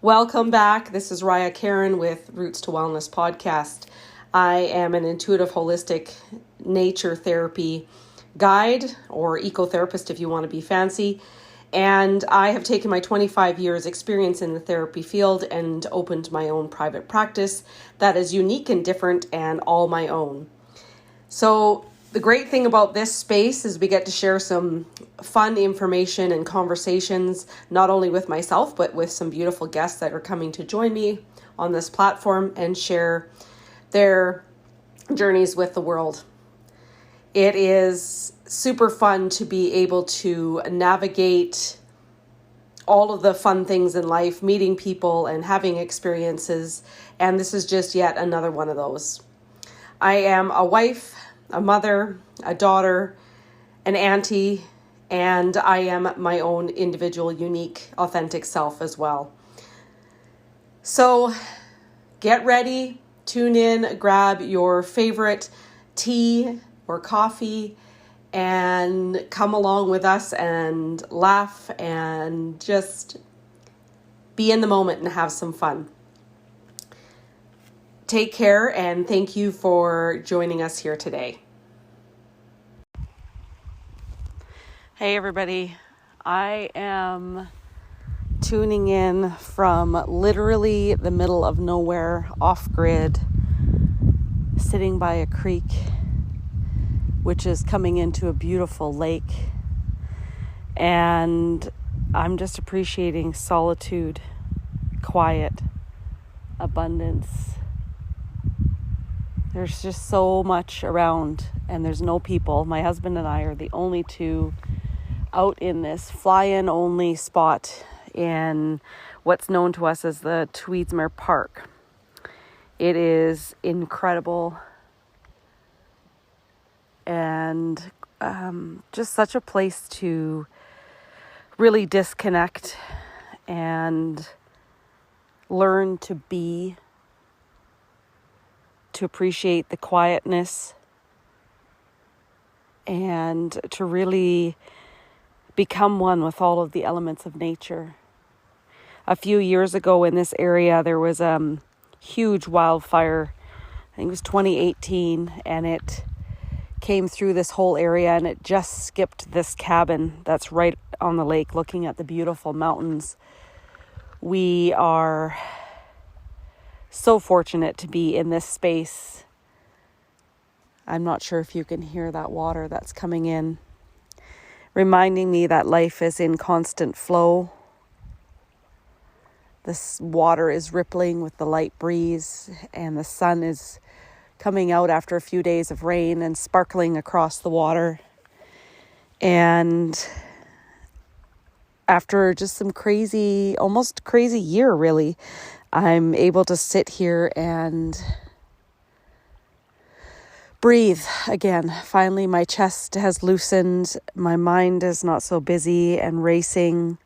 Welcome back. This is Raya Karen with Roots to Wellness podcast. I am an intuitive holistic nature therapy guide or ecotherapist if you want to be fancy. And I have taken my 25 years experience in the therapy field and opened my own private practice that is unique and different and all my own. So the great thing about this space is we get to share some fun information and conversations, not only with myself, but with some beautiful guests that are coming to join me on this platform and share their journeys with the world. It is super fun to be able to navigate all of the fun things in life, meeting people and having experiences. And this is just yet another one of those. I am a wife, a mother, a daughter, an auntie, and I am my own individual, unique, authentic self as well. So get ready, tune in, grab your favorite tea or coffee, and come along with us and laugh and just be in the moment and have some fun. Take care, and thank you for joining us here today. Hey everybody, I am tuning in from literally the middle of nowhere, off-grid, sitting by a creek, which is coming into a beautiful lake. And I'm just appreciating solitude, quiet, abundance. There's just so much around and there's no people. My husband and I are the only two out in this fly-in only spot in what's known to us as the Tweedsmuir Park. It is incredible and just such a place to really disconnect and learn to be, to appreciate the quietness, and to really become one with all of the elements of nature. A few years ago in this area, there was a huge wildfire. I think it was 2018, and it came through this whole area, and it just skipped this cabin that's right on the lake looking at the beautiful mountains. We are so fortunate to be in this space. I'm not sure if you can hear that water that's coming in, reminding me that life is in constant flow. This water is rippling with the light breeze, and the sun is coming out after a few days of rain and sparkling across the water. And after just some almost crazy year, really, I'm able to sit here and breathe again. Finally, my chest has loosened. My mind is not so busy and racing.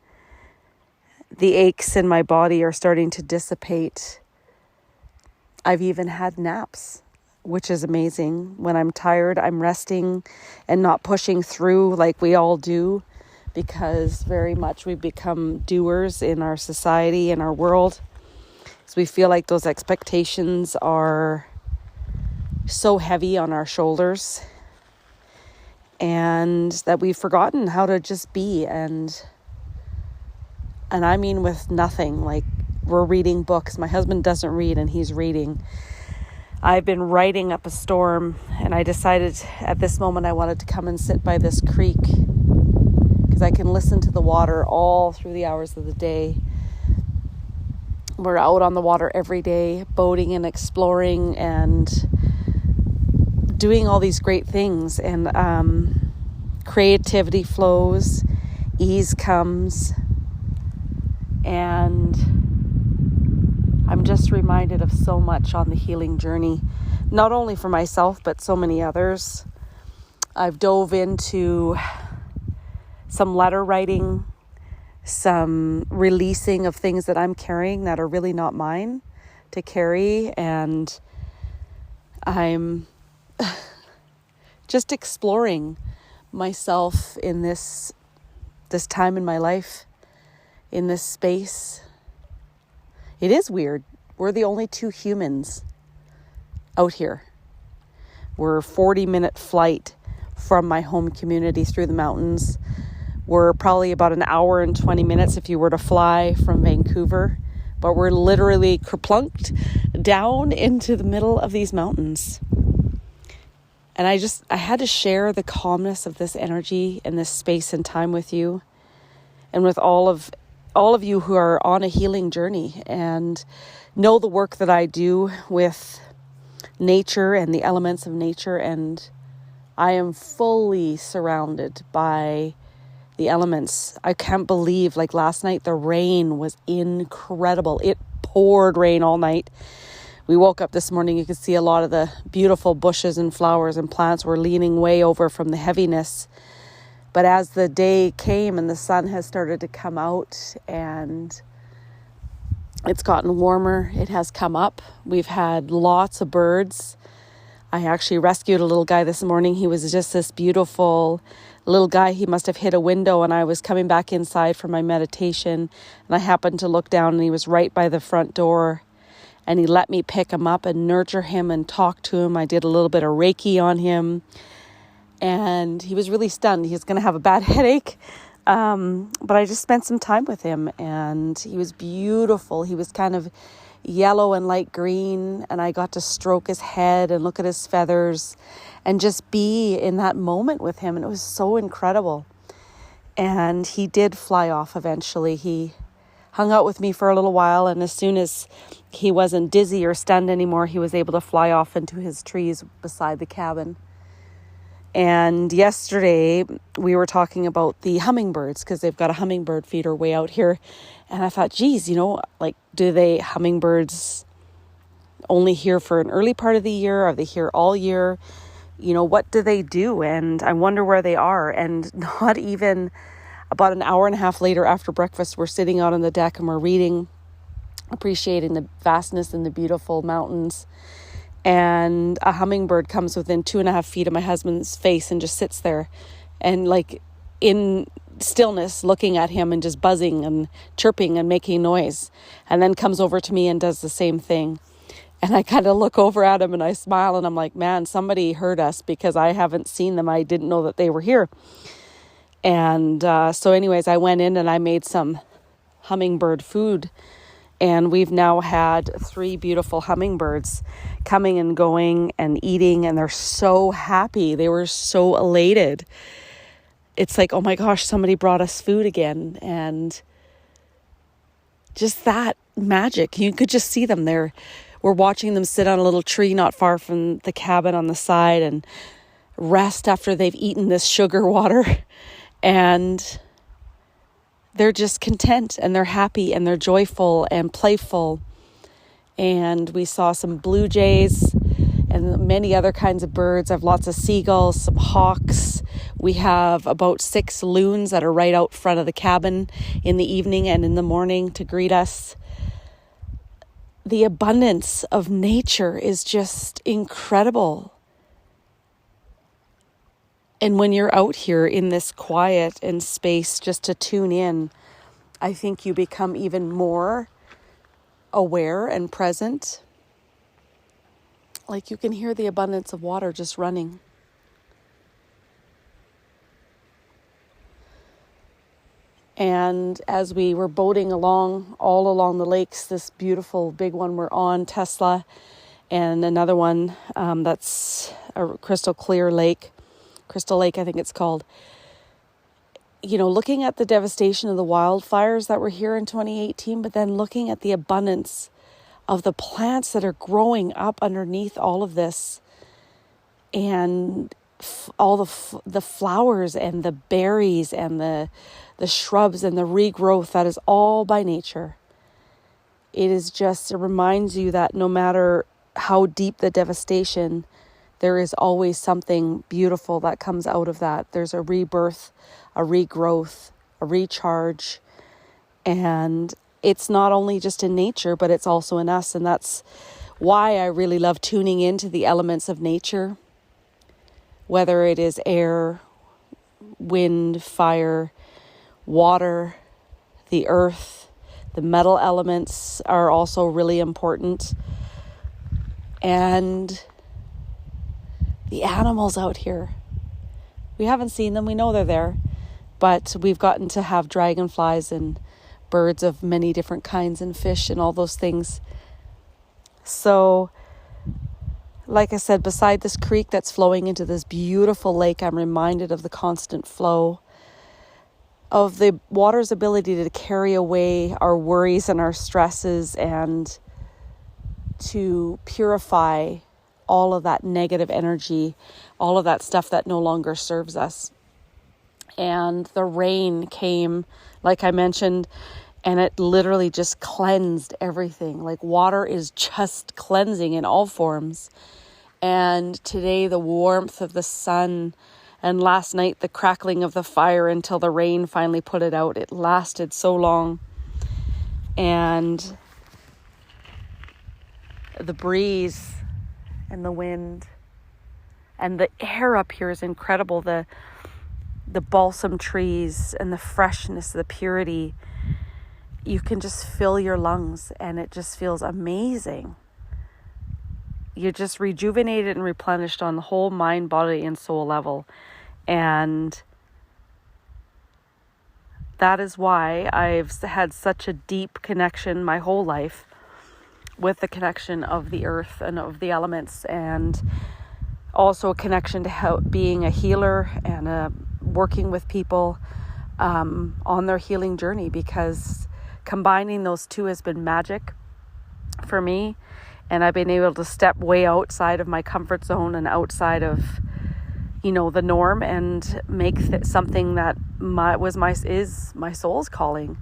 The aches in my body are starting to dissipate. I've even had naps, which is amazing. When I'm tired, I'm resting and not pushing through like we all do, because very much we've become doers in our society and our world. So we feel like those expectations are so heavy on our shoulders, and that we've forgotten how to just be. And I mean with nothing. Like, we're reading books. My husband doesn't read, and he's reading. I've been writing up a storm, and I decided at this moment I wanted to come and sit by this creek because I can listen to the water all through the hours of the day. We're out on the water every day, boating and exploring and doing all these great things. And creativity flows, ease comes, and I'm just reminded of so much on the healing journey, not only for myself, but so many others. I've dove into some letter writing, some releasing of things that I'm carrying that are really not mine to carry. And I'm just exploring myself in this time in my life, in this space. It is weird. We're the only two humans out here. We're a 40-minute flight from my home community through the mountains. We're probably about an hour and 20 minutes if you were to fly from Vancouver. But we're literally kerplunked down into the middle of these mountains. And I had to share the calmness of this energy and this space and time with you, and with all of you who are on a healing journey and know the work that I do with nature and the elements of nature. And I am fully surrounded by the elements. I can't believe, like last night, the rain was incredible. It poured rain all night. We woke up this morning, you could see a lot of the beautiful bushes and flowers and plants were leaning way over from the heaviness. But as the day came and the sun has started to come out and it's gotten warmer, it has come up. We've had lots of birds. I actually rescued a little guy this morning. He was just this beautiful little guy. He must have hit a window, and I was coming back inside for my meditation, and I happened to look down and he was right by the front door. And he let me pick him up and nurture him and talk to him. I did a little bit of Reiki on him. And he was really stunned. He was going to have a bad headache. But I just spent some time with him. And he was beautiful. He was kind of yellow and light green. And I got to stroke his head and look at his feathers. And just be in that moment with him. And it was so incredible. And he did fly off eventually. He hung out with me for a little while, and as soon as he wasn't dizzy or stunned anymore, he was able to fly off into his trees beside the cabin. And yesterday we were talking about the hummingbirds, because they've got a hummingbird feeder way out here. And I thought, geez, do hummingbirds only here for an early part of the year? Are they here all year? What do they do? And I wonder where they are. And not even about an hour and a half later after breakfast, we're sitting out on the deck and we're reading, appreciating the vastness and the beautiful mountains. And a hummingbird comes within 2.5 feet of my husband's face and just sits there and like in stillness looking at him and just buzzing and chirping and making noise, and then comes over to me and does the same thing. And I kind of look over at him and I smile and I'm like, man, somebody heard us, because I haven't seen them. I didn't know that they were here. And so anyways, I went in and I made some hummingbird food, and we've now had 3 beautiful hummingbirds coming and going and eating, and they're so happy. They were so elated. It's like, oh my gosh, somebody brought us food again. And just that magic, you could just see them there. We're watching them sit on a little tree not far from the cabin on the side and rest after they've eaten this sugar water. And they're just content and they're happy and they're joyful and playful. And we saw some blue jays and many other kinds of birds. I have lots of seagulls, some hawks. We have about 6 loons that are right out front of the cabin in the evening and in the morning to greet us. The abundance of nature is just incredible. And when you're out here in this quiet and space just to tune in, I think you become even more aware and present. Like you can hear the abundance of water just running. And as we were boating all along the lakes, this beautiful big one we're on, Tesla, and another one that's a crystal lake, I think it's called. Looking at the devastation of the wildfires that were here in 2018, but then looking at the abundance of the plants that are growing up underneath all of this, and all the flowers and the berries and the shrubs and the regrowth that is all by nature. It reminds you that no matter how deep the devastation, there is always something beautiful that comes out of that. There's a rebirth, a regrowth, a recharge. And it's not only just in nature, but it's also in us. And that's why I really love tuning into the elements of nature, whether it is air, wind, fire, water, the earth, The metal elements are also really important. And the animals out here. We haven't seen them. We know they're there. But we've gotten to have dragonflies and birds of many different kinds and fish and all those things. So, like I said, beside this creek that's flowing into this beautiful lake, I'm reminded of the constant flow of the water's ability to carry away our worries and our stresses and to purify all of that negative energy, all of that stuff that no longer serves us. And the rain came, like I mentioned, and it literally just cleansed everything. Like water is just cleansing in all forms. And today the warmth of the sun, and last night the crackling of the fire until the rain finally put it out. It lasted so long. And the breeze and the wind and the air up here is incredible. The balsam trees and the freshness, the purity, you can just fill your lungs and it just feels amazing. You're just rejuvenated and replenished on the whole mind, body, and soul level. And that is why I've had such a deep connection my whole life with the connection of the earth and of the elements, and also a connection to being a healer and working with people on their healing journey, because combining those two has been magic for me. And I've been able to step way outside of my comfort zone and outside of, the norm, and make something that is my soul's calling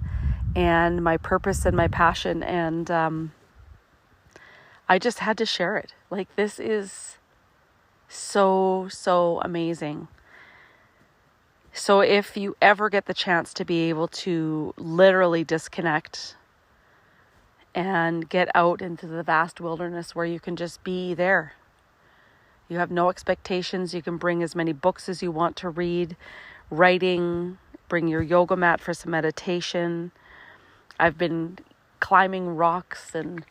and my purpose and my passion. And I just had to share it. Like, this is so amazing. So if you ever get the chance to be able to literally disconnect and get out into the vast wilderness where you can just be there. You have no expectations. You can bring as many books as you want to read, writing, bring your yoga mat for some meditation. I've been climbing rocks and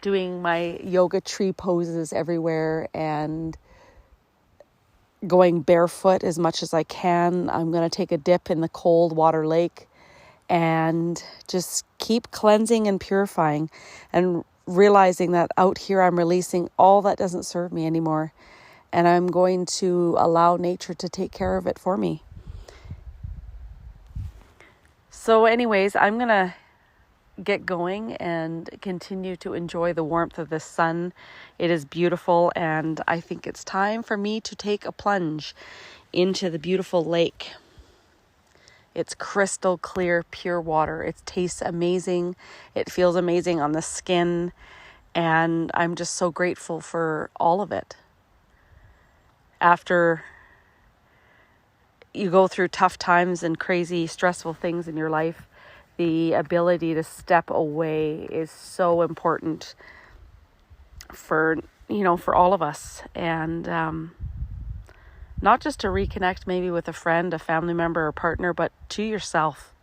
doing my yoga tree poses everywhere and going barefoot as much as I can. I'm going to take a dip in the cold water lake and just keep cleansing and purifying, and realizing that out here I'm releasing all that doesn't serve me anymore, and I'm going to allow nature to take care of it for me. So anyways, I'm going to get going and continue to enjoy the warmth of the sun. It is beautiful, and I think it's time for me to take a plunge into the beautiful lake. It's crystal clear, pure water. It tastes amazing. It feels amazing on the skin. And I'm just so grateful for all of it. After you go through tough times and crazy, stressful things in your life, the ability to step away is so important for all of us. And not just to reconnect maybe with a friend, a family member, or partner, but to yourself,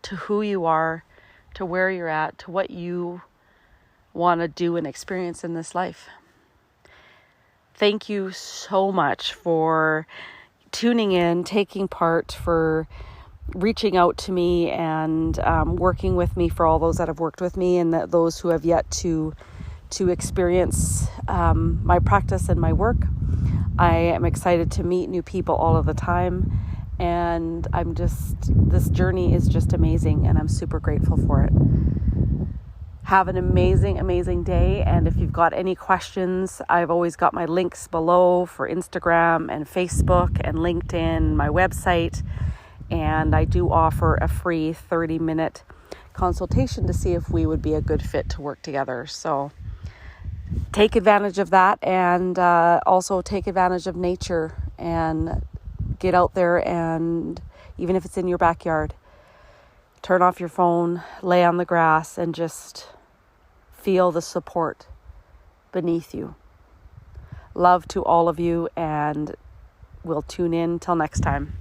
to who you are, to where you're at, to what you want to do and experience in this life. Thank you so much for tuning in, taking part, for reaching out to me and working with me, for all those that have worked with me and those who have yet to experience my practice and my work. I am excited to meet new people all of the time, and this journey is just amazing, and I'm super grateful for it. Have an amazing day, and if you've got any questions, I've always got my links below for Instagram and Facebook and LinkedIn, my website, and I do offer a free 30-minute consultation to see if we would be a good fit to work together. So take advantage of that, and also take advantage of nature and get out there, and even if it's in your backyard, turn off your phone, lay on the grass, and just feel the support beneath you. Love to all of you, and we'll tune in till next time.